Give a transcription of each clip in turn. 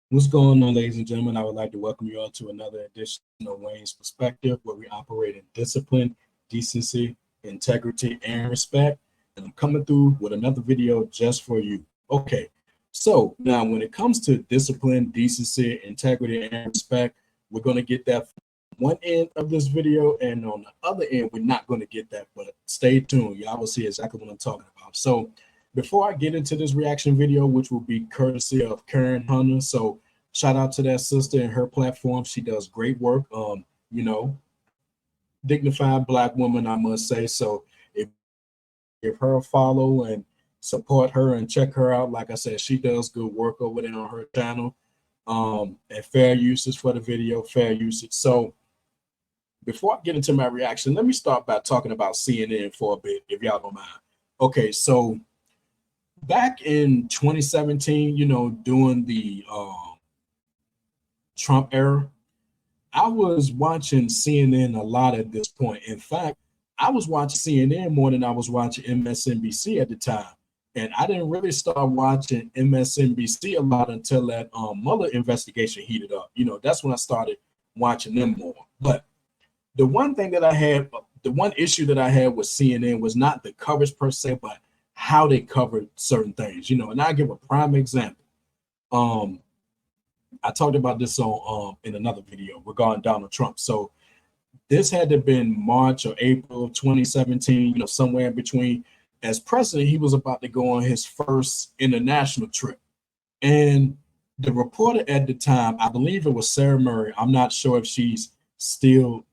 What's going on, ladies and gentlemen? I would like to welcome you all to another edition of Wayne's Perspective, where we operate in discipline, decency, integrity, and respect. And I'm coming through with another video just for you. Okay, so now when it comes to discipline, decency, integrity, and respect, we're going to get that from one end of this video, and on the other end, we're not going to get that. But stay tuned. Y'all will see exactly what I'm talking about. So before I get into this reaction video, which will be courtesy of Karen Hunter, so shout out to that sister and her platform. She does great work. You know, dignified black woman, I must say. So if give her a follow and support her and check her out. Like I said, she does good work over there on her channel. And fair usage for the video, fair usage. So before I get into my reaction, let me start by talking about CNN for a bit, if y'all don't mind. Okay, so back in 2017, during the Trump era, I was watching CNN a lot at this point. In fact, I was watching CNN more than I was watching MSNBC at the time. And I didn't really start watching MSNBC a lot until that Mueller investigation heated up. That's when I started watching them more. But the one thing that I had, the one issue that I had with CNN was not the coverage per se, but how they covered certain things, and I give a prime example. I talked about this on in another video regarding Donald Trump. So this had to have been March or April of 2017, somewhere in between. As president, he was about to go on his first international trip. And the reporter at the time, I believe it was Sarah Murray. I'm not sure if she's still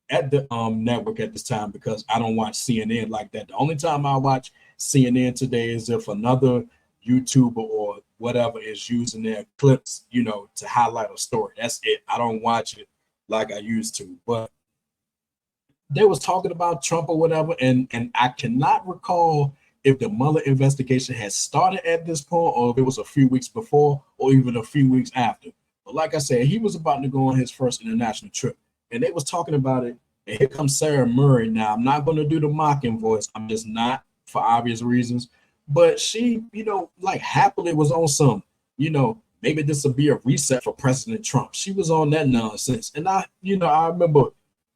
at the network at this time because I don't watch CNN like that. The only time I watch CNN today is if another YouTuber or whatever is using their clips, to highlight a story. That's it. I don't watch it like I used to. But they was talking about Trump or whatever, and I cannot recall if the Mueller investigation had started at this point or if it was a few weeks before or even a few weeks after. But like I said, he was about to go on his first international trip, and they was talking about it. And here comes Sarah Murray. Now, I'm not going to do the mocking voice. I'm just not, for obvious reasons. But she, like happily was on some, maybe this will be a reset for President Trump. She was on that nonsense. And I remember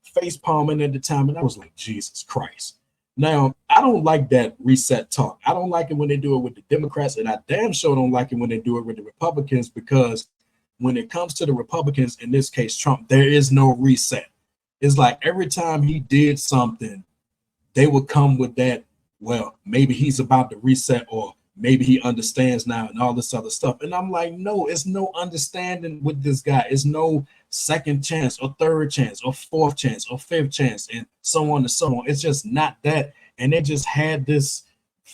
face palming at the time, and I was like, Jesus Christ. Now, I don't like that reset talk. I don't like it when they do it with the Democrats, and I damn sure don't like it when they do it with the Republicans, because when it comes to the Republicans, in this case, Trump, there is no reset. It's like every time he did something, they would come with that, well, maybe he's about to reset, or maybe he understands now, and all this other stuff. And I'm like, no, it's no understanding with this guy. It's no second chance or third chance or fourth chance or fifth chance and so on and so on. It's just not that. And they just had this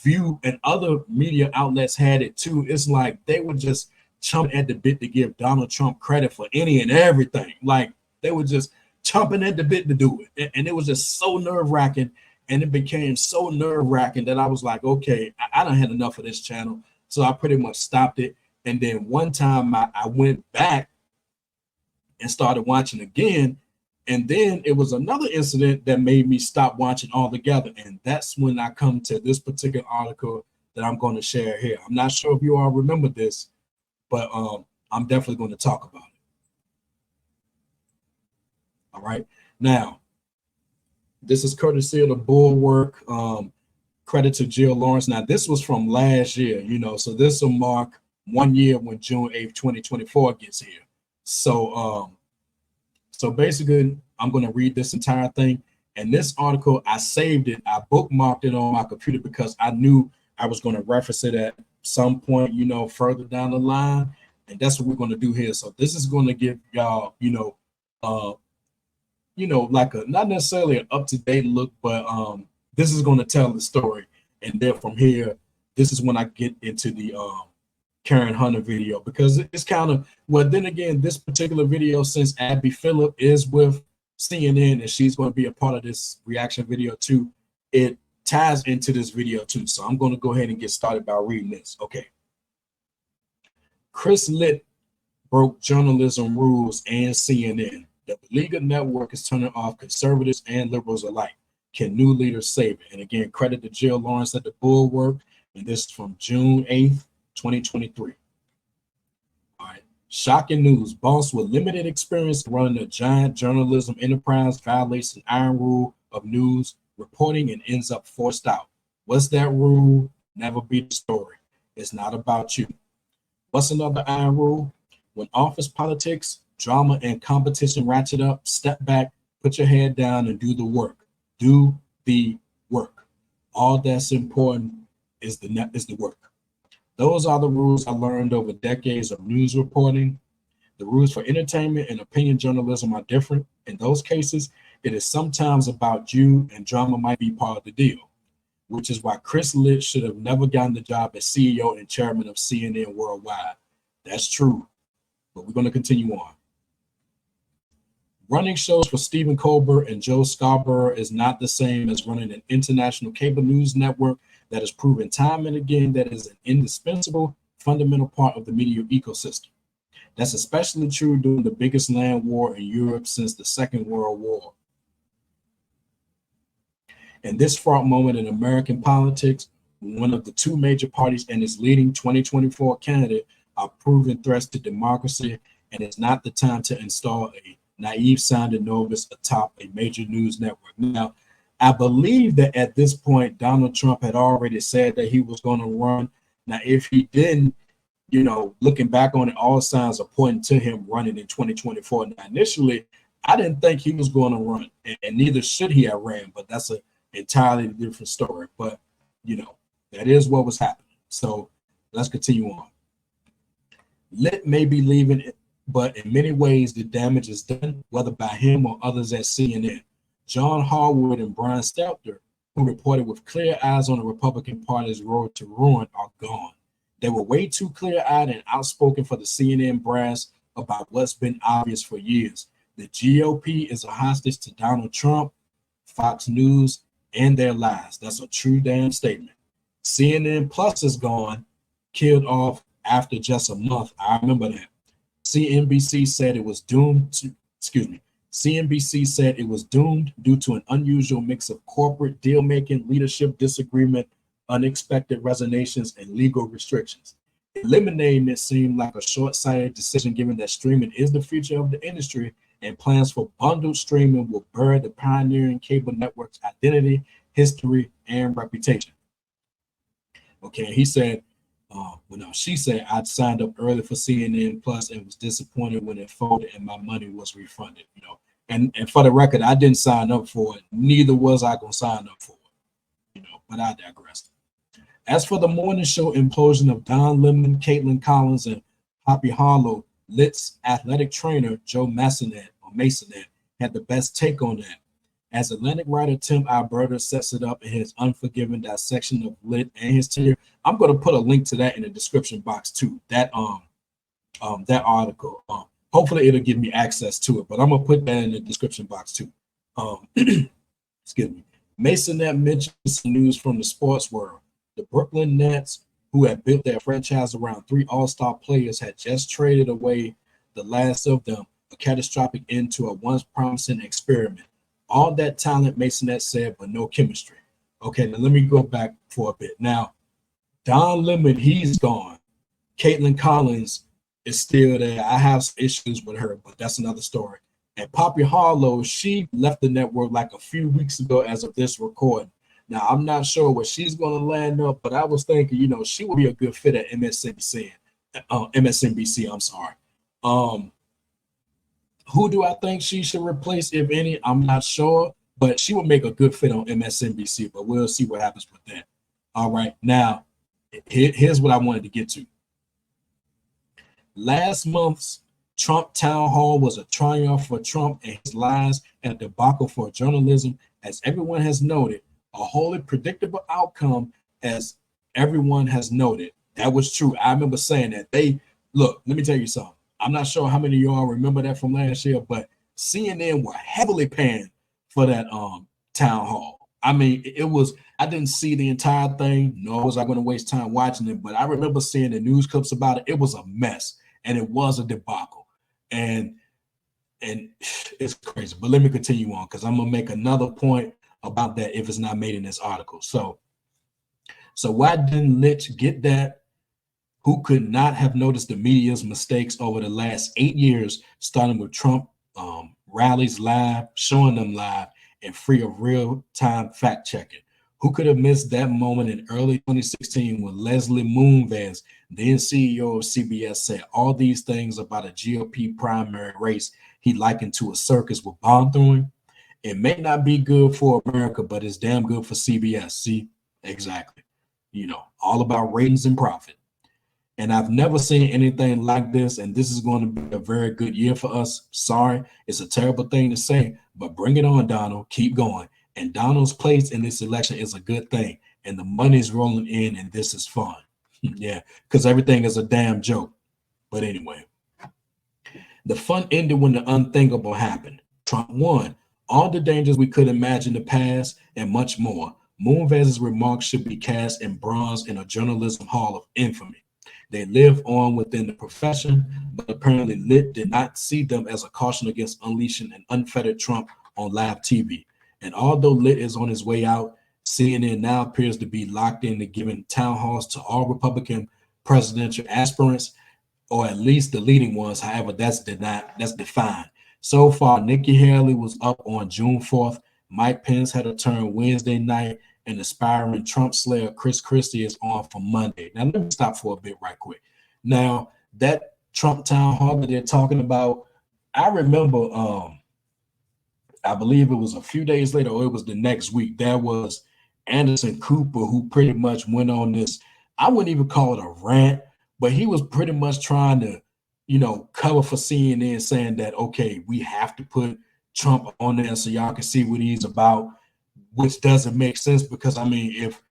view, and other media outlets had it too. It's like they were just chomping at the bit to give Donald Trump credit for any and everything. Like they were just chomping at the bit to do it. And it was just so nerve-wracking. And it became so nerve-wracking that I was like, okay, I done had enough of this channel. So I pretty much stopped it. And then one time I went back and started watching again. And then it was another incident that made me stop watching altogether. And that's when I come to this particular article that I'm going to share here. I'm not sure if you all remember this, but I'm definitely going to talk about it. All right. Now, this is courtesy of the Bulwark. Credit to Jill Lawrence. Now, this was from last year, so this will mark 1 year when June 8th, 2024 gets here. So basically, I'm going to read this entire thing. And this article, I saved it. I bookmarked it on my computer because I knew I was going to reference it at some point, further down the line. And that's what we're going to do here. So this is going to give y'all, like a not necessarily an up-to-date look, but this is going to tell the story. And then from here, this is when I get into the Karen Hunter video, because it's kind of, well, then again, this particular video, since Abby Phillip is with CNN and she's going to be a part of this reaction video too, it ties into this video too. So I'm going to go ahead and get started by reading this. Okay. Chris Litt broke journalism rules and CNN. The legal network is turning off conservatives and liberals alike. Can new leaders save it? And again, credit to Jill Lawrence at the Bulwark. And this is from June 8th, 2023. All right. Shocking news. Boss with limited experience running a giant journalism enterprise violates an iron rule of news reporting and ends up forced out. What's that rule? Never be the story. It's not about you. What's another iron rule? When office politics, drama, and competition ratchet up, step back, put your head down, and do the work. Do the work. All that's important is the work. Those are the rules I learned over decades of news reporting. The rules for entertainment and opinion journalism are different. In those cases, it is sometimes about you, and drama might be part of the deal, which is why Chris Litt should have never gotten the job as CEO and chairman of CNN Worldwide. That's true, but we're going to continue on. Running shows for Stephen Colbert and Joe Scarborough is not the same as running an international cable news network that has proven time and again that is an indispensable, fundamental part of the media ecosystem. That's especially true during the biggest land war in Europe since the Second World War. In this fraught moment in American politics, one of the two major parties and its leading 2024 candidate are proven threats to democracy, and it's not the time to install a naive-sounding novice atop a major news network. Now, I believe that at this point, Donald Trump had already said that he was going to run. Now, if he didn't, looking back on it, all signs are pointing to him running in 2024. Now, initially, I didn't think he was going to run, and neither should he have ran, but that's an entirely different story. But, that is what was happening. So let's continue on. Litt may be leaving it, but in many ways, the damage is done, whether by him or others at CNN. John Harwood and Brian Stelter, who reported with clear eyes on the Republican Party's road to ruin, are gone. They were way too clear-eyed and outspoken for the CNN brass about what's been obvious for years. The GOP is a hostage to Donald Trump, Fox News, and their lies. That's a true damn statement. CNN Plus is gone, killed off after just a month. I remember that. CNBC said it was doomed due to an unusual mix of corporate deal-making, leadership disagreement, unexpected resignations, and legal restrictions. Eliminating it seemed like a short-sighted decision given that streaming is the future of the industry, and plans for bundled streaming will bury the pioneering cable network's identity, history, and reputation. Okay, he said, she said, I'd signed up early for CNN Plus and was disappointed when it folded and my money was refunded. And for the record, I didn't sign up for it. Neither was I going to sign up for it. But I digress. As for the morning show implosion of Don Lemon, Caitlin Collins, and Poppy Harlow, Litt's athletic trainer, Joe Massonet, had the best take on that. As Atlantic writer Tim Alberta sets it up in his unforgiving dissection of Litt and his tenure, I'm going to put a link to that in the description box too. That article. Hopefully it'll give me access to it, but I'm gonna put that in the description box too. Excuse me. Masonette mentions some news from the sports world. The Brooklyn Nets, who had built their franchise around 3 all-star players, had just traded away the last of them, a catastrophic end to a once promising experiment. All that talent, Masonette said, but no chemistry. Okay, now let me go back for a bit. Now, Don Lemon, he's gone. Caitlin Collins is still there. I have some issues with her, but that's another story. And Poppy Harlow, she left the network like a few weeks ago as of this recording. Now, I'm not sure where she's going to land up, but I was thinking, she would be a good fit at MSNBC. I'm sorry. Who do I think she should replace, if any? I'm not sure, but she will make a good fit on MSNBC, but we'll see what happens with that. All right, now, here's what I wanted to get to. Last month's Trump town hall was a triumph for Trump and his lies and a debacle for journalism, as everyone has noted, a wholly predictable outcome, as everyone has noted. That was true. I remember saying that. Let me tell you something. I'm not sure how many of y'all remember that from last year, but CNN were heavily paying for that town hall. I mean, I didn't see the entire thing, nor was I going to waste time watching it, but I remember seeing the news clips about it. It was a mess, and it was a debacle. And it's crazy. But let me continue on, because I'm going to make another point about that if it's not made in this article. So why didn't Litt get that Who could not have noticed the media's mistakes over the last 8 years, starting with Trump rallies live, showing them live, and free of real-time fact-checking? Who could have missed that moment in early 2016 when Leslie Moonves, then CEO of CBS, said all these things about a GOP primary race he likened to a circus with bomb throwing? It may not be good for America, but it's damn good for CBS. See, exactly. All about ratings and profit. And I've never seen anything like this. And this is going to be a very good year for us. Sorry, it's a terrible thing to say, but bring it on, Donald. Keep going. And Donald's place in this election is a good thing. And the money's rolling in, and this is fun. Yeah, because everything is a damn joke. But anyway, the fun ended when the unthinkable happened. Trump won. All the dangers we could imagine to pass, and much more. Moonves' remarks should be cast in bronze in a journalism hall of infamy. They live on within the profession, but apparently Lit did not see them as a caution against unleashing an unfettered Trump on live TV. And although Lit is on his way out, CNN now appears to be locked into giving town halls to all Republican presidential aspirants, or at least the leading ones. However, that's defined. So far, Nikki Haley was up on June 4th. Mike Pence had a turn Wednesday night, and aspiring Trump slayer Chris Christie is on for Monday. Now, let me stop for a bit right quick. Now, that Trump town hall that they're talking about, I remember, I believe it was a few days later, or it was the next week, there was Anderson Cooper, who pretty much went on this, I wouldn't even call it a rant, but he was pretty much trying to, cover for CNN, saying that, okay, we have to put Trump on there so y'all can see what he's about, which doesn't make sense because, I mean, if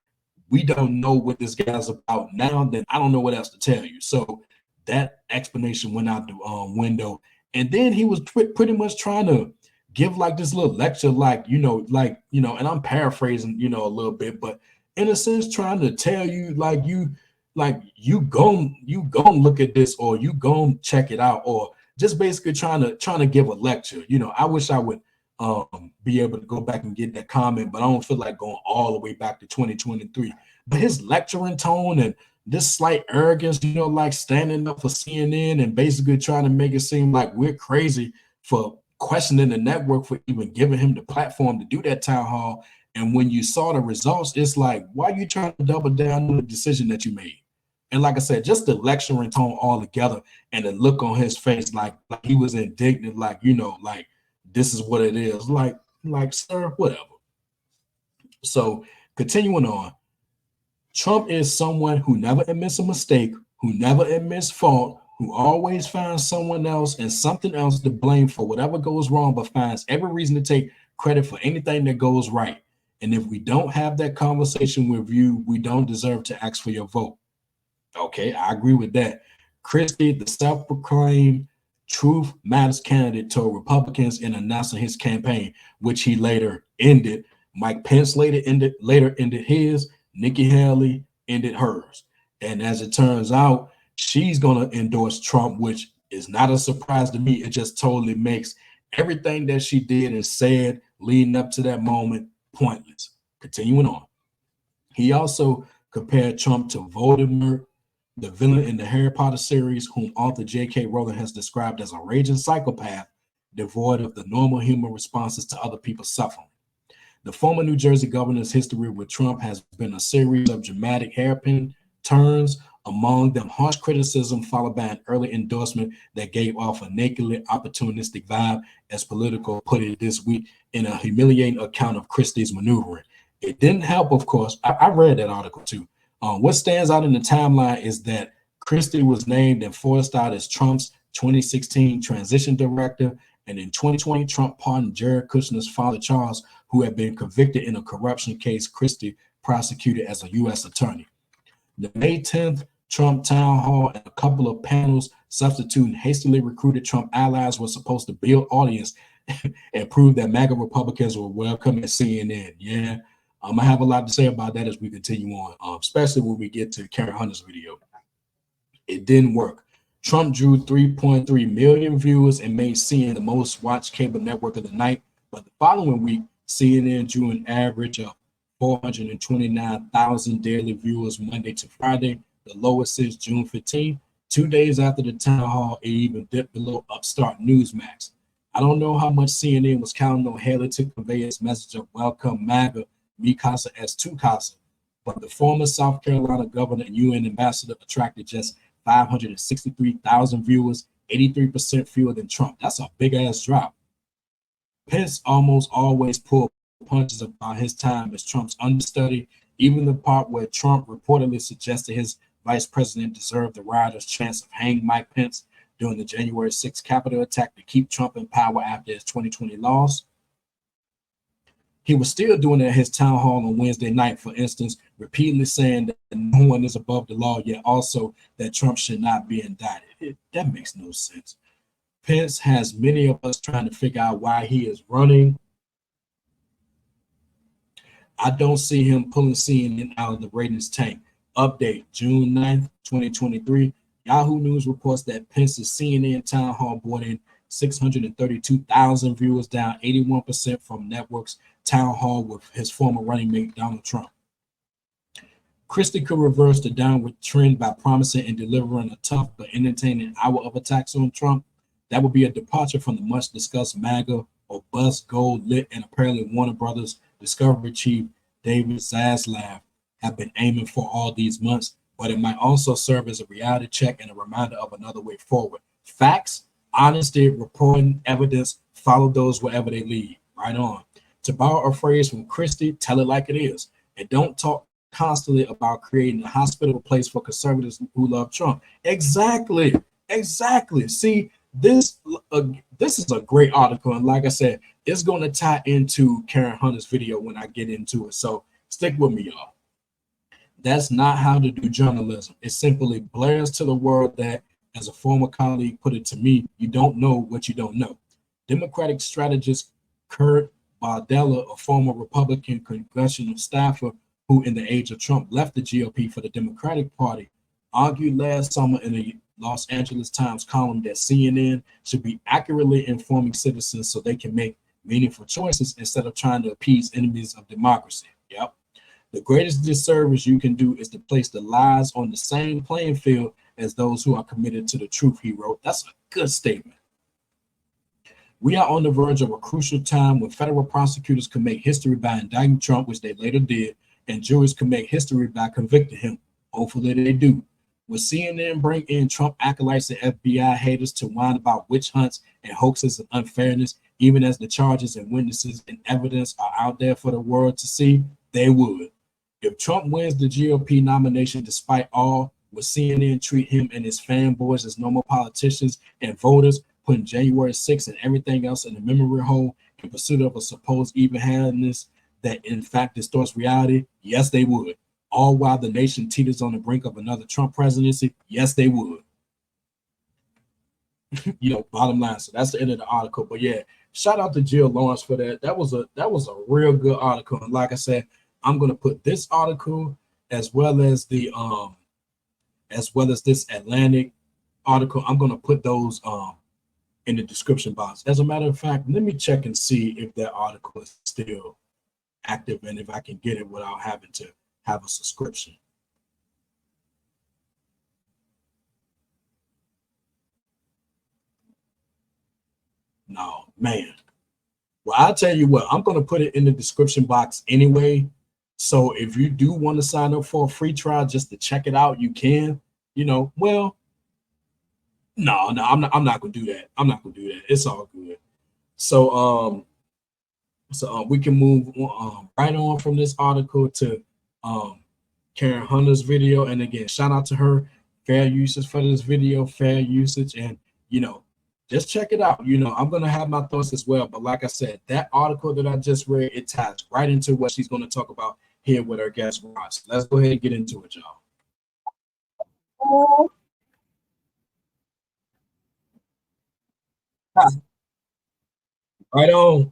we don't know what this guy's about now, then I don't know what else to tell you. So that explanation went out the window. And then he was pretty much trying to give like this little lecture, and I'm paraphrasing, a little bit, but in a sense, trying to tell you, you gon' look at this, or you gon' check it out, or just basically trying to give a lecture. I wish I would be able to go back and get that comment, but I don't feel like going all the way back to 2023. But his lecturing tone and this slight arrogance, like standing up for CNN and basically trying to make it seem like we're crazy for questioning the network for even giving him the platform to do that town hall. And when you saw the results, it's like, why are you trying to double down on the decision that you made? And like I said, just the lecturing tone all together, and the look on his face, like he was indignant, like this is what it is, like sir, whatever. So continuing on, Trump is someone who never admits a mistake, who never admits fault, who always finds someone else and something else to blame for whatever goes wrong, but finds every reason to take credit for anything that goes right. And if we don't have that conversation with you, we don't deserve to ask for your vote. Okay, I agree with that. Christie, the self-proclaimed Truth Matters candidate, told Republicans in announcing his campaign, which he later ended. Mike Pence later ended his. Nikki Haley ended hers. And as it turns out, she's going to endorse Trump, which is not a surprise to me. It just totally makes everything that she did and said leading up to that moment pointless. Continuing on. He also compared Trump to Voldemort, the villain in the Harry Potter series, whom author J.K. Rowling has described as a raging psychopath, devoid of the normal human responses to other people's suffering. The former New Jersey governor's history with Trump has been a series of dramatic hairpin turns, among them harsh criticism followed by an early endorsement that gave off a nakedly opportunistic vibe, as Politico put it this week in a humiliating account of Christie's maneuvering. It didn't help, of course. I read that article too. What stands out in the timeline is that Christie was named and forced out as Trump's 2016 transition director, and in 2020, Trump pardoned Jared Kushner's father, Charles, who had been convicted in a corruption case Christie prosecuted as a U.S. attorney. The May 10th Trump town hall and a couple of panels substituting hastily recruited Trump allies were supposed to build audience and prove that MAGA Republicans were welcome at CNN. Yeah, I have a lot to say about that as we continue on, especially when we get to Karen Hunter's video. It didn't work. Trump drew 3.3 million viewers and made CNN the most watched cable network of the night. But the following week, CNN drew an average of 429,000 daily viewers Monday to Friday, the lowest since June 15th. 2 days after the town hall, it even dipped below upstart Newsmax. I don't know how much CNN was counting on Haley to convey its message of welcome MAGA, mi casa es tu casa, but the former South Carolina governor and UN ambassador attracted just 563,000 viewers, 83% fewer than Trump. That's a big ass drop. Pence almost always pulled punches about his time as Trump's understudy, even the part where Trump reportedly suggested his vice president deserved the rioters' chance of hanging Mike Pence during the January 6th Capitol attack to keep Trump in power after his 2020 loss. He was still doing it at his town hall on Wednesday night, for instance, repeatedly saying that no one is above the law, yet also that Trump should not be indicted. That makes no sense. Pence has many of us trying to figure out why he is running. I don't see him pulling CNN out of the ratings tank. Update June 9th, 2023. Yahoo News reports that Pence's CNN town hall brought in 632,000 viewers, down 81% from Network's town hall with his former running mate Donald Trump. Christie could reverse the downward trend by promising and delivering a tough but entertaining hour of attacks on Trump. That would be a departure from the much discussed MAGA or Bust Gold Lit and apparently Warner Brothers Discovery chief David Zaslav have been aiming for all these months, but it might also serve as a reality check and a reminder of another way forward. Facts, honesty, reporting, evidence, follow those wherever they lead. Right on. To borrow a phrase from Christie, tell it like it is. And don't talk constantly about creating a hospitable place for conservatives who love Trump. Exactly. Exactly. See, this is a great article, and like I said, it's going to tie into Karen Hunter's video when I get into it. So stick with me, y'all. That's not how to do journalism. It simply blares to the world that, as a former colleague put it to me, you don't know what you don't know. Democratic strategist Kurt Bardella, a former Republican congressional staffer who, in the age of Trump, left the GOP for the Democratic Party, argued last summer in a Los Angeles Times column that CNN should be accurately informing citizens so they can make meaningful choices instead of trying to appease enemies of democracy. Yep. The greatest disservice you can do is to place the lies on the same playing field as those who are committed to the truth, he wrote. That's a good statement. We are on the verge of a crucial time when federal prosecutors can make history by indicting Trump, which they later did, and juries can make history by convicting him. Hopefully they do. Will CNN bring in Trump acolytes and FBI haters to whine about witch hunts and hoaxes and unfairness, even as the charges and witnesses and evidence are out there for the world to see? They would. If Trump wins the GOP nomination despite all, will CNN treat him and his fanboys as normal politicians and voters, putting January 6th and everything else in the memory hole in pursuit of a supposed even-handedness that in fact distorts reality? Yes, they would. All while the nation teeters on the brink of another Trump presidency? Yes, they would. Bottom line. So that's the end of the article. But yeah, shout out to Jill Lawrence for that. That was a real good article. And like I said, I'm gonna put this article as well as this Atlantic article. I'm gonna put those in the description box. As a matter of fact, let me check and see if that article is still active and if I can get it without having to have a subscription. No, man. Well, I'll tell you what, I'm going to put it in the description box anyway. So if you do want to sign up for a free trial just to check it out, you can. Well, no, I'm not going to do that. I'm not going to do that. It's all good. So we can move right on from this article to Karen Hunter's video. And again, shout out to her. Fair usage for this video, fair usage, and just check it out. I'm gonna have my thoughts as well. But like I said, that article that I just read, it ties right into what she's gonna talk about here with our guest Ross. Let's go ahead and get into it, y'all. Right on.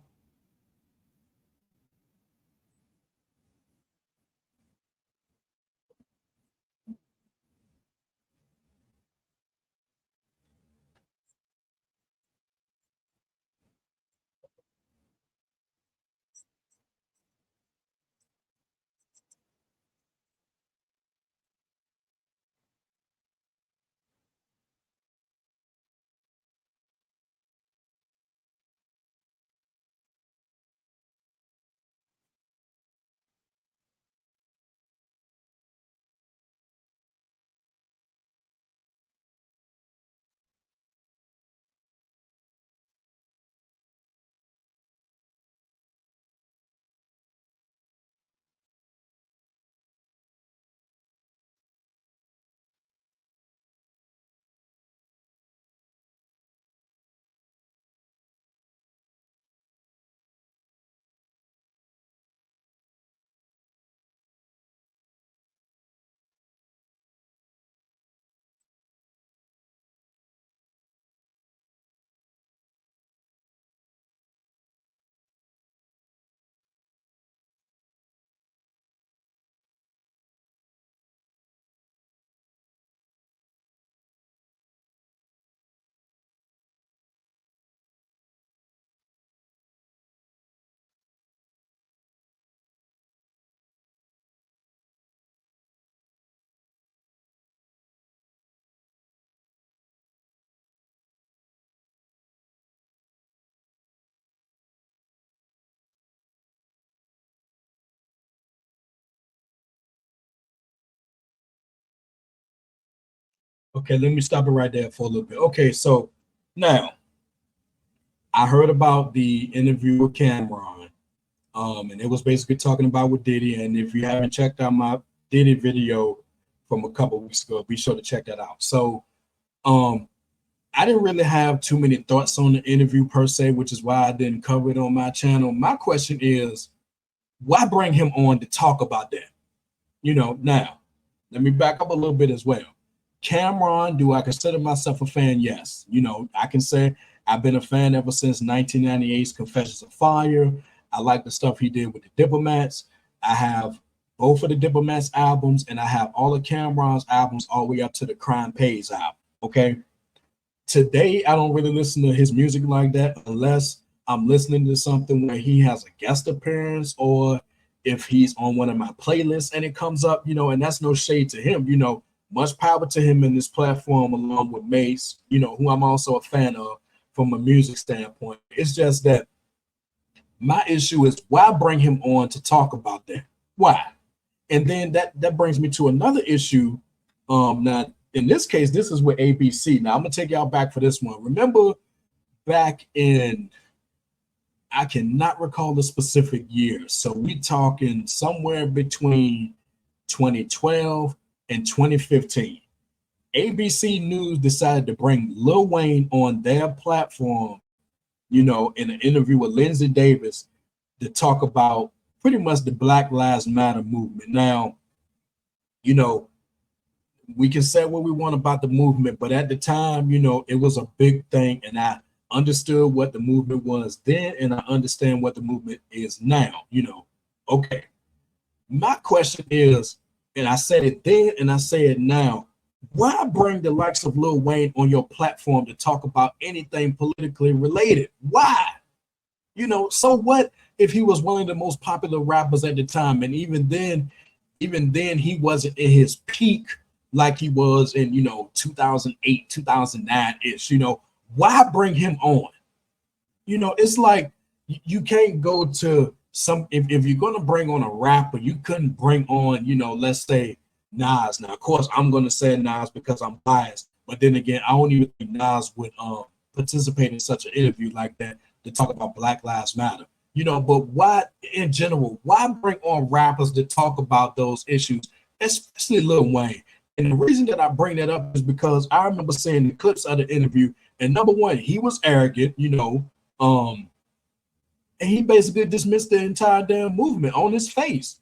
Okay, let me stop it right there for a little bit. Okay, so now I heard about the interview with Cameron, and it was basically talking about with Diddy. And if you haven't checked out my Diddy video from a couple weeks ago, be sure to check that out. So, um, I didn't really have too many thoughts on the interview per se, which is why I didn't cover it on my channel. My question is, why bring him on to talk about that? Now, let me back up a little bit as well. Cameron, do I consider myself a fan? Yes. I can say I've been a fan ever since 1998's Confessions of Fire. I like the stuff he did with the Diplomats. I have both of the Diplomats albums, and I have all of Cameron's albums all the way up to the Crime Pays album. Okay. Today, I don't really listen to his music like that unless I'm listening to something where he has a guest appearance, or if he's on one of my playlists and it comes up, and that's no shade to him, much power to him in this platform, along with Mace, who I'm also a fan of from a music standpoint. It's just that my issue is, why bring him on to talk about that? Why? And then that brings me to another issue. Now, in this case, this is with ABC. Now, I'm going to take y'all back for this one. Remember back in, I cannot recall the specific year. So we talking somewhere between 2012 and 2015. ABC News decided to bring Lil Wayne on their platform, in an interview with Lindsay Davis to talk about pretty much the Black Lives Matter movement. Now, we can say what we want about the movement, but at the time, it was a big thing, and I understood what the movement was then, and I understand what the movement is now. Okay. My question is, and I said it then and I say it now, why bring the likes of Lil Wayne on your platform to talk about anything politically related? Why? So what if he was one of the most popular rappers at the time, and even then he wasn't in his peak like he was in 2008, 2009 ish. Why bring him on? It's like you can't go to some, if you're going to bring on a rapper, you couldn't bring on, let's say Nas. Now, of course, I'm going to say Nas because I'm biased, but then again, I don't even think Nas would participate in such an interview like that to talk about Black Lives Matter. But why, in general, why bring on rappers to talk about those issues, especially Lil Wayne? And the reason that I bring that up is because I remember seeing the clips of the interview, and number one, he was arrogant, and he basically dismissed the entire damn movement on his face,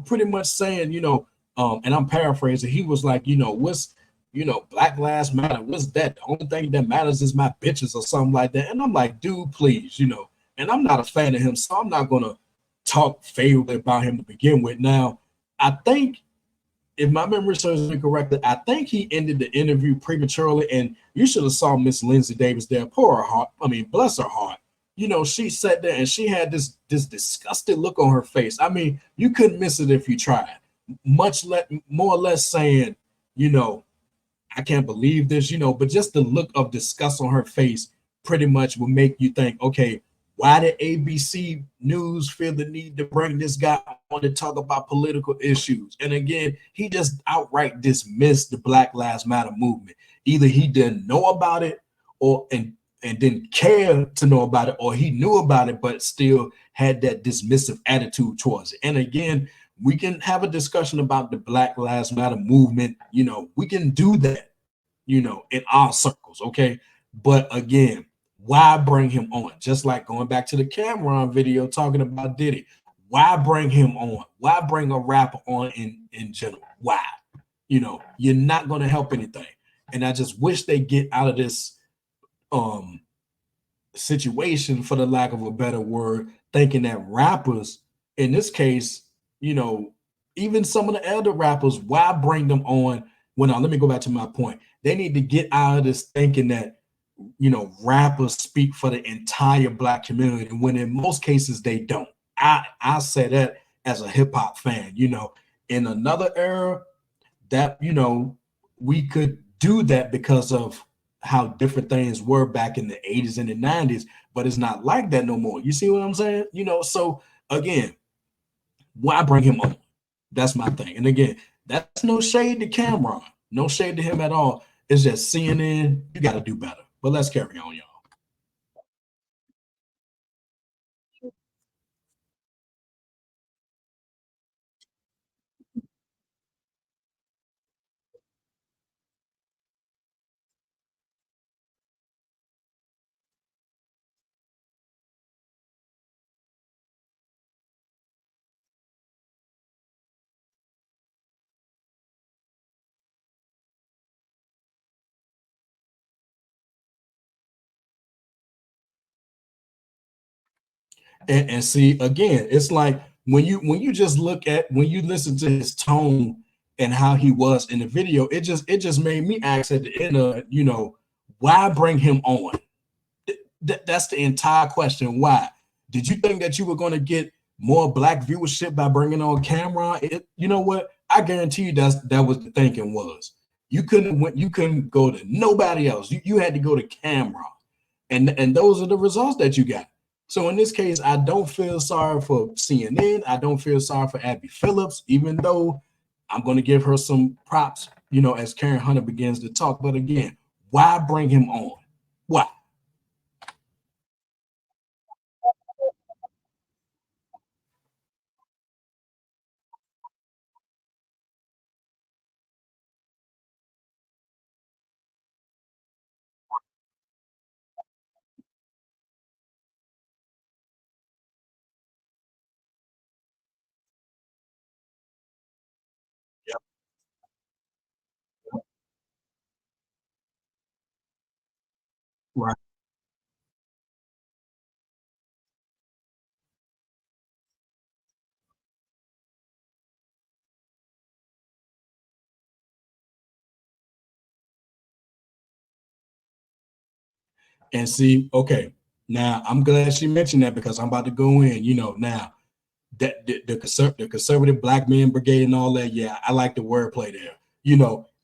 pretty much saying, and I'm paraphrasing, he was like, what's, Black Lives Matter, what's that? The only thing that matters is my bitches or something like that. And I'm like, dude, please, and I'm not a fan of him, so I'm not going to talk favorably about him to begin with. Now, I think, if my memory serves me correctly, I think he ended the interview prematurely, and you should have saw Miss Lindsay Davis there. Poor her heart. I mean, bless her heart. She sat there and she had this disgusted look on her face. I mean, you couldn't miss it if you tried. More or less saying, I can't believe this, but just the look of disgust on her face pretty much will make you think, okay, why did ABC News feel the need to bring this guy on to talk about political issues? And again, he just outright dismissed the Black Lives Matter movement. Either he didn't know about it, or and didn't care to know about it, or he knew about it but still had that dismissive attitude towards it. And again, we can have a discussion about the Black Lives Matter movement. We can do that, in our circles, okay? But again, why bring him on? Just like going back to the Cameron video talking about Diddy. Why bring him on? Why bring a rapper on in general? Why? You're not going to help anything. And I just wish they get out of this situation, for the lack of a better word, thinking that rappers, in this case, even some of the elder rappers, why bring them on? Well, now let me go back to my point. They need to get out of this thinking that rappers speak for the entire Black community, when in most cases they don't. I say that as a hip hop fan. In another era, that we could do that because of how different things were back in the 80s and the 90s, but it's not like that no more. You see what I'm saying? So again, why bring him on? That's my thing. And again, that's no shade to Cameron. No shade to him at all. It's just CNN. You got to do better. But let's carry on, y'all. And see, again, it's like when you just look at when you listen to his tone and how he was in the video, it just made me ask at the end of, why bring him on? That's the entire question. Why? Did you think that you were going to get more black viewership by bringing on camera? You know what? I guarantee you that was the thinking was. You couldn't go to nobody else. You had to go to camera, and those are the results that you got. So in this case, I don't feel sorry for CNN. I don't feel sorry for Abby Phillips, even though I'm going to give her some props, as Karen Hunter begins to talk. But again, why bring him on? Why? Yep. Right. And see, okay, now I'm glad she mentioned that because I'm about to go in. Now that the conservative black men brigade and all that. Yeah, I like the wordplay there.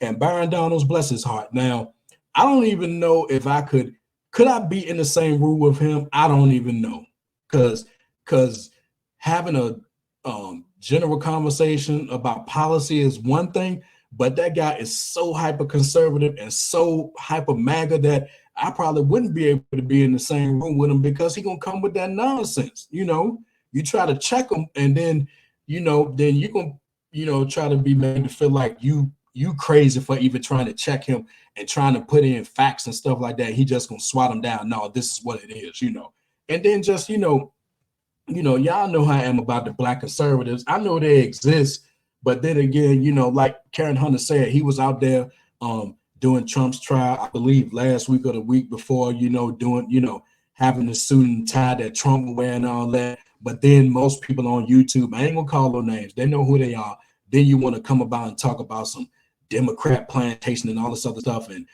And Byron Donalds, bless his heart. Now, I don't even know if I could I be in the same room with him. I don't even know, because having a general conversation about policy is one thing, but that guy is so hyper conservative and so hyper MAGA that I probably wouldn't be able to be in the same room with him because he gonna come with that nonsense. You try to check him, and then then you can try to be made to feel like you crazy for even trying to check him and trying to put in facts and stuff like that. He just gonna swat him down. No, this is what it is. And then just y'all know how I am about the black conservatives. I know they exist, but then again, like Karen Hunter said, he was out there doing Trump's trial, I believe last week or the week before, doing, having the suit and tie that Trump was wearing and all that. But then most people on YouTube, I ain't gonna call no names, they know who they are. Then you want to come about and talk about some Democrat plantation and all this other stuff and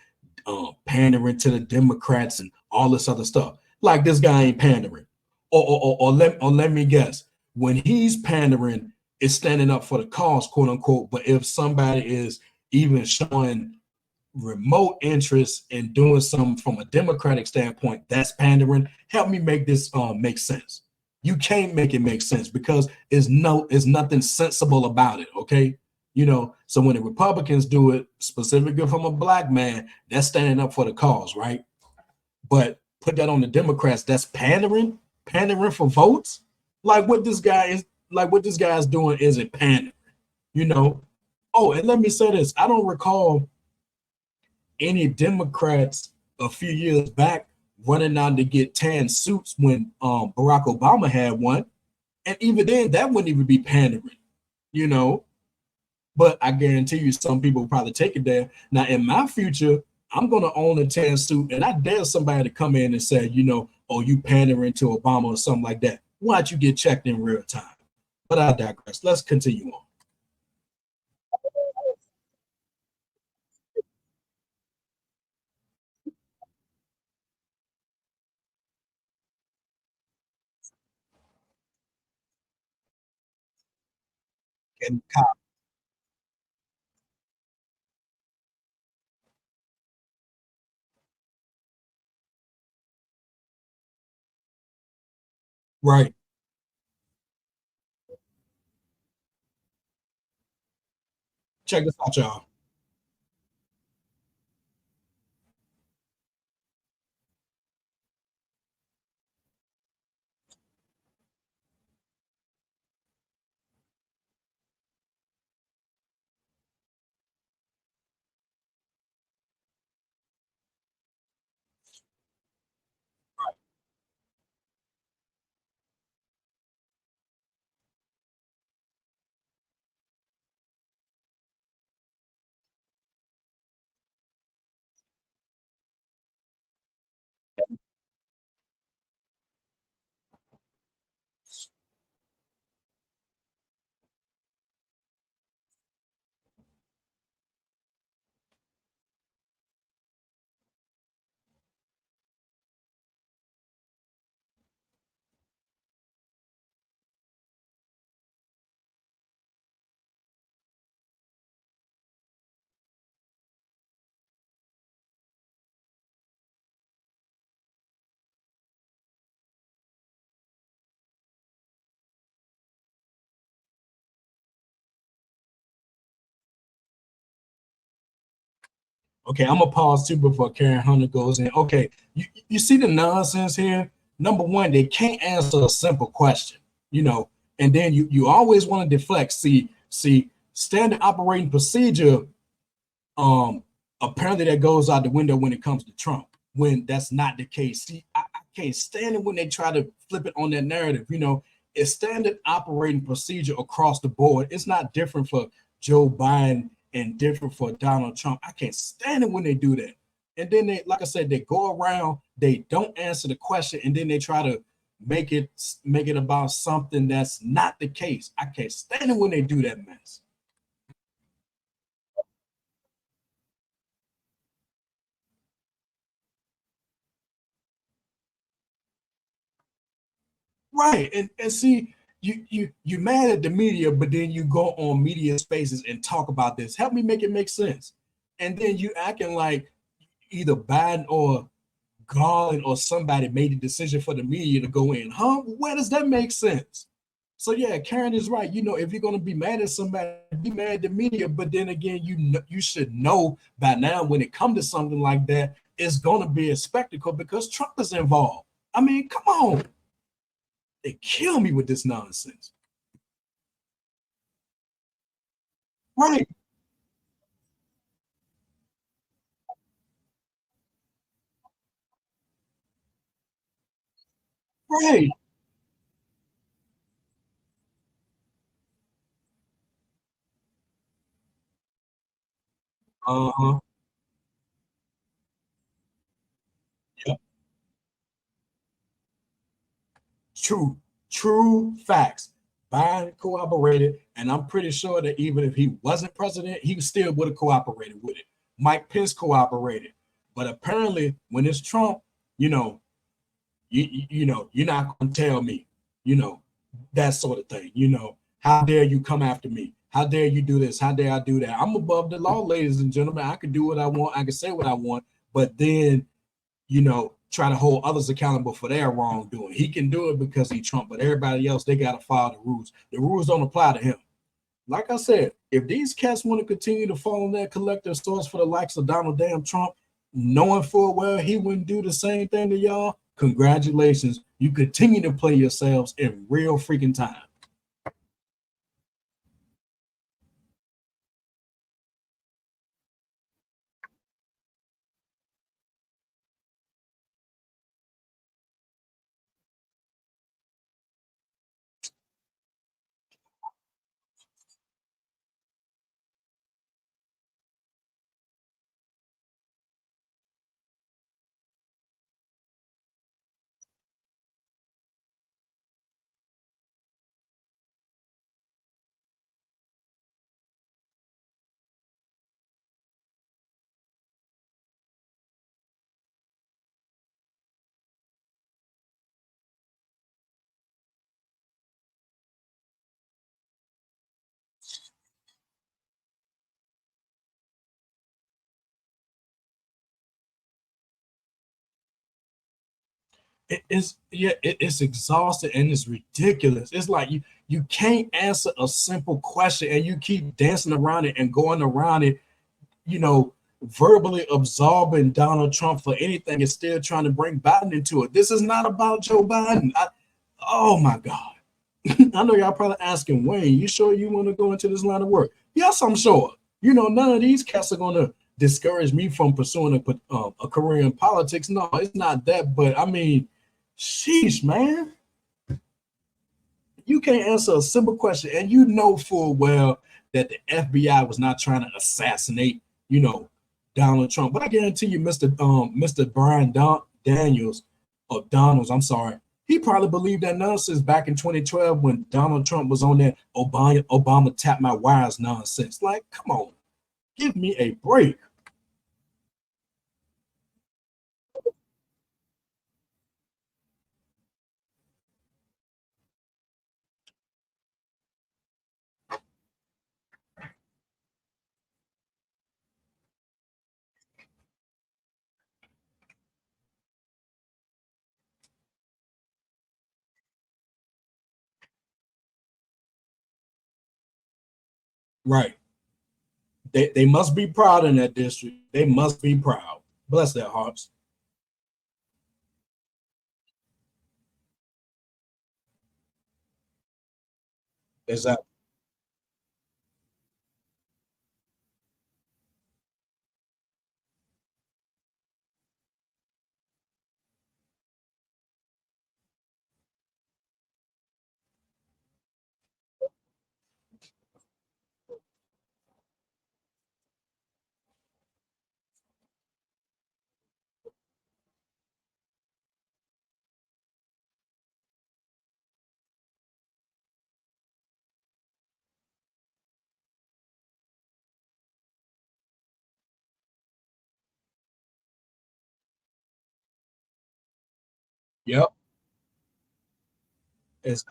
pandering to the Democrats and all this other stuff. Like this guy ain't pandering. Or let me guess, when he's pandering, it's standing up for the cause, quote unquote. But if somebody is even showing remote interest in doing something from a democratic standpoint, that's pandering. Help me make this make sense. You can't make it make sense because it's nothing sensible about it. Okay. So when the Republicans do it specifically from a black man, that's standing up for the cause, right? But put that on the Democrats, that's pandering for votes. Like what this guy is doing isn't pandering, you know. Oh, and let me say this: I don't recall any Democrats a few years back running out to get tan suits when Barack Obama had one, and even then, that wouldn't even be pandering, you know. But I guarantee you, some people will probably take it there. Now, in my future, I'm going to own a tan suit, and I dare somebody to come in and say, oh, you pandering to Obama or something like that. Why don't you get checked in real time? But I digress. Let's continue on. And right, check this out, y'all. Okay, I'm gonna pause too before Karen Hunter goes in. Okay, you see the nonsense here. Number one, they can't answer a simple question, you know, and then you always want to deflect. See, standard operating procedure, um, apparently that goes out the window when it comes to Trump. When that's not the case. See, I can't stand it when they try to flip it on that narrative. You know, it's standard operating procedure across the board. It's not different for Joe Biden and different for Donald Trump. I can't stand it when they do that. And then they, like I said, they go around, they don't answer the question, and then they try to make it about something that's not the case. I can't stand it when they do that mess. Right. And see, you mad at the media, but then you go on media spaces and talk about this. Help me make it make sense. And then you acting like either Biden or Garland or somebody made a decision for the media to go in. Huh? Where does that make sense? So yeah, Karen is right. You know, if you're gonna be mad at somebody, be mad at the media. But then again, you should know by now when it comes to something like that, it's gonna be a spectacle because Trump is involved. I mean, come on, they kill me with this nonsense. Right, right. Uh-huh. Yep. True, true facts. Biden cooperated, and I'm pretty sure that even if he wasn't president, he still would have cooperated with it. Mike Pence cooperated, but apparently, when it's Trump, you know, you know, you're not going to tell me, you know, that sort of thing. You know, how dare you come after me? How dare you do this? How dare I do that? I'm above the law, ladies and gentlemen. I can do what I want. I can say what I want, but then try to hold others accountable for their wrongdoing. He can do it because he Trump, but everybody else, they got to follow the rules. The rules don't apply to him. Like I said, if these cats want to continue to follow their collective source for the likes of Donald damn Trump, knowing full well he wouldn't do the same thing to y'all, congratulations. You continue to play yourselves in real freaking time. It's exhausted and it's ridiculous. It's like you can't answer a simple question and you keep dancing around it and going around it, you know, verbally absolving Donald Trump for anything and still trying to bring Biden into it. This is not about Joe Biden. Oh my God. I know y'all probably asking, Wayne, you sure you want to go into this line of work? Yes, I'm sure. You know, none of these cats are going to discourage me from pursuing a career in politics. No, it's not that. But I mean, sheesh, man, you can't answer a simple question, and you know full well that the FBI was not trying to assassinate, you know, Donald Trump. But I guarantee you, Mr. Brian Daniels or Donalds, I'm sorry, he probably believed that nonsense back in 2012 when Donald Trump was on that Obama tap my wires nonsense. Like, come on, give me a break. Right. They must be proud in that district. They must be proud. Bless their hearts. Exactly. Yep. It's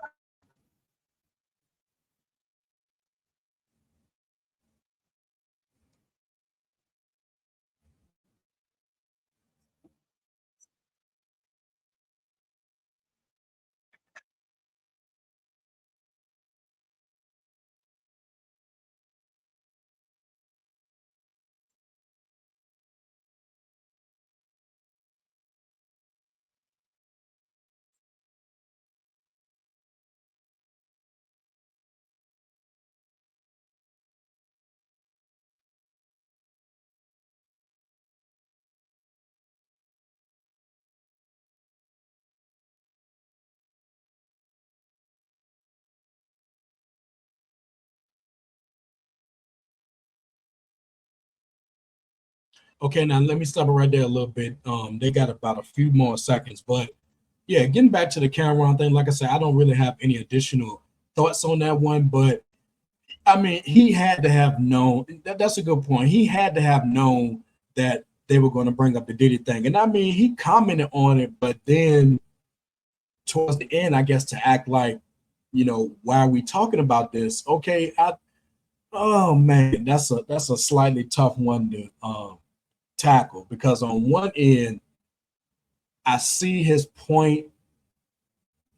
okay. Now let me stop it right there a little bit. They got about a few more seconds, but yeah, getting back to the Cameron thing, like I said, I don't really have any additional thoughts on that one, but I mean, he had to have known that's a good point. He had to have known that they were going to bring up the Diddy thing. And I mean, he commented on it, but then towards the end, I guess to act like, why are we talking about this? Okay, oh man, that's a slightly tough one to tackle because on one end, I see his point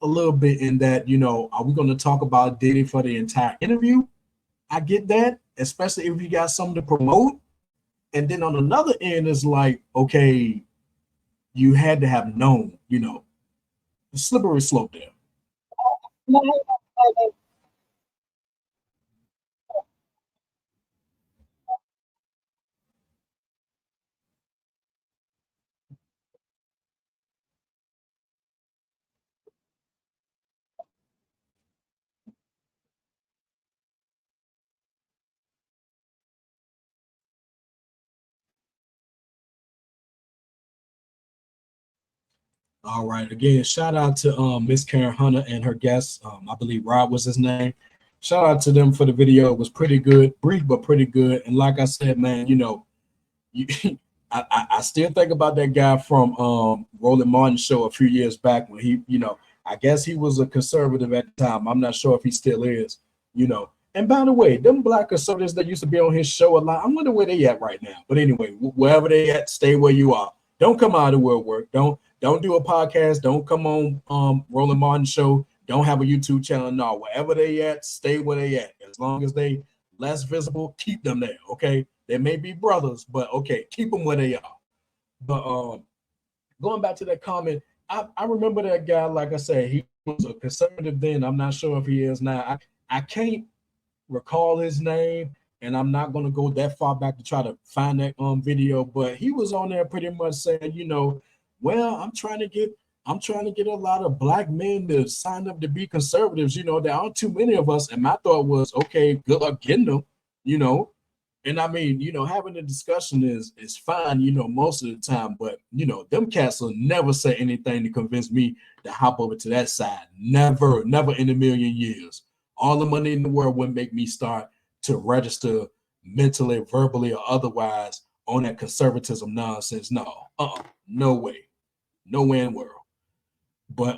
a little bit in that, are we going to talk about Diddy for the entire interview? I get that, especially if you got something to promote. And then on another end is like, okay, you had to have known, the slippery slope there. All right. Again, shout out to Miss Karen Hunter and her guest. I believe Rob was his name. Shout out to them for the video. It was pretty good, brief but pretty good. And like I said, man, you, I still think about that guy from Roland Martin show a few years back when he, I guess he was a conservative at the time. I'm not sure if he still is, And by the way, them black conservatives that used to be on his show a lot, I wonder where they at right now. But anyway, wherever they at, stay where you are. Don't come out of work. Don't do a podcast. Don't come on Roland Martin show. Don't have a YouTube channel. No, wherever they at, stay where they at. As long as they less visible, keep them there. Okay. They may be brothers, but okay, keep them where they are. But going back to that comment, I remember that guy, like I said, he was a conservative then. I'm not sure if he is now. I can't recall his name, and I'm not going to go that far back to try to find that video, but he was on there pretty much saying, well, I'm trying to get a lot of black men to sign up to be conservatives. There aren't too many of us. And my thought was, okay, good luck getting them, you know. And I mean, having a discussion is fine, most of the time, but them cats will never say anything to convince me to hop over to that side. Never, never in a million years. All the money in the world wouldn't make me start to register mentally, verbally, or otherwise on that conservatism nonsense. No, no way. No way in the world. But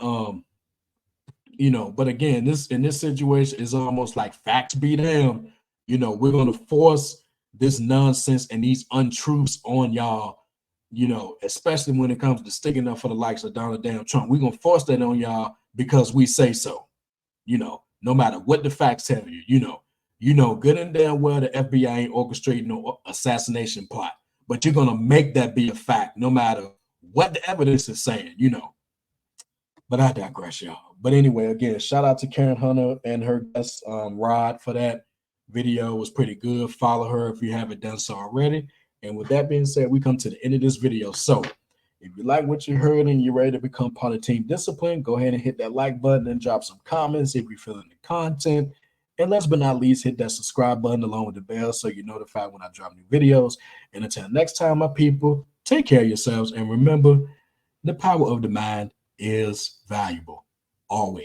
but again, this in this situation is almost like facts be damned. We're gonna force this nonsense and these untruths on y'all, especially when it comes to sticking up for the likes of Donald damn Trump. We're gonna force that on y'all because we say so, no matter what the facts tell you, good and damn well the FBI ain't orchestrating no assassination plot, but you're gonna make that be a fact no matter what the evidence is saying. But I digress, y'all. But anyway, again, shout out to Karen Hunter and her guest Rod for that video. It was pretty good. Follow her if you haven't done so already. And with that being said, we come to the end of this video. So if you like what you heard and you're ready to become part of Team Discipline, go ahead and hit that like button and drop some comments if you're feeling the content. And last but not least, hit that subscribe button along with the bell so you're notified when I drop new videos. And until next time, my people, take care of yourselves. And remember, the power of the mind is valuable always.